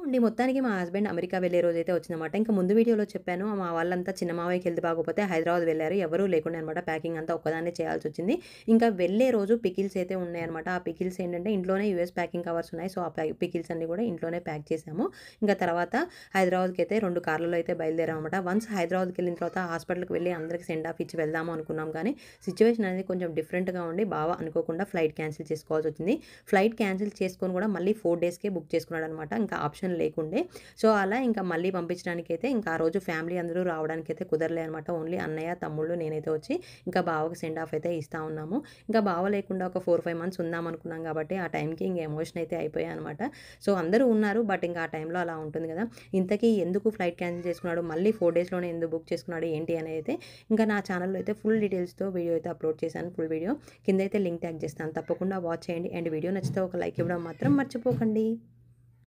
అండి. మొత్తానికి మా హస్బెండ్ అమెరికా వెళ్ళే రోజైతే వచ్చిందన్నమాట. ఇంక ముందు వీడియోలో చెప్పాను. మా వాళ్ళంతా చిన్న మావయ్యకి హెల్త్ బాగోకపోతే హైదరాబాద్ వెళ్లారు. ఎవరూ లేకుండే అనమాట. ప్యాకింగ్ అంతా ఒక్కదాన్నే చేయాల్సొచ్చింది. ఇంకా వెళ్ళే రోజు పికిల్స్ అయితే ఉన్నాయన్నమాట. ఆ పికిల్స్ ఏంటంటే ఇంట్లోనే యూఎస్ ప్యాకింగ్ కవర్స్ ఉన్నాయి. సో, ఆ పికిల్స్ అన్నీ కూడా ఇంట్లోనే ప్యాక్ చేసాము. ఇంకా తర్వాత హైదరాబాద్‌కైతే 2 కార్లలో అయితే బయలుదేరామన్నమాట. వన్స్ హైదరాబాద్‌కెళ్ళిన తర్వాత హాస్పిటల్‌కి వెళ్ళి అందరికి సెండ్ ఆఫ్ ఇచ్చి వెళ్దాము అనుకున్నాం కానీ, సిట్యుయేషన్ అనేది కొంచెం డిఫరెంట్‌గా ఉండి బావ అనుకోకుండా ఫ్లైట్ క్యాన్సిల్ చేసుకోవాల్సొచ్చింది. ఫ్లైట్ క్యాన్సిల్ చేసుకొని కూడా మళ్ళీ 4 డేస్‌కే బుక్ చేసుకున్నాడనమాట. ఇంకా ఆప్షన్ లేకుండే. సో, అలా ఇంకా మళ్ళీ పంపించడానికైతే ఇంకా ఆ రోజు ఫ్యామిలీ అందరూ రావడానికైతే కుదరలే అనమాట. ఓన్లీ అన్నయ్య, తమ్ముళ్ళు, నేనైతే వచ్చి ఇంకా బావకి సెండ్ ఆఫ్ అయితే ఇస్తా ఉన్నాము. ఇంకా బావ లేకుండా ఒక 4, 5 మంత్స్ ఉందాం అనుకున్నాం కాబట్టి ఆ టైంకి ఇంక ఎమోషన్ అయితే అయిపోయానమాట. సో, అందరూ ఉన్నారు. బట్ ఇంకా ఆ టైంలో అలా ఉంటుంది కదా! ఇంతకీ ఎందుకు ఫ్లైట్ క్యాన్సిల్ చేసుకున్నాడు? మళ్ళీ 4 డేస్‌లోనే ఎందుకు బుక్ చేసుకున్నాడు? ఏంటి అనేది అయితే ఇంకా నా ఛానల్‌లో అయితే ఫుల్ డీటెయిల్స్‌తో వీడియో అయితే అప్లోడ్ చేశాను. ఫుల్ వీడియో కిందైతే లింక్ ట్యాగ్ చేస్తాను. తప్పకుండా వాచ్ చేయండి. అండ్ వీడియో నచ్చితే ఒక లైక్ ఇవ్వడం మాత్రం మర్చిపోకండి.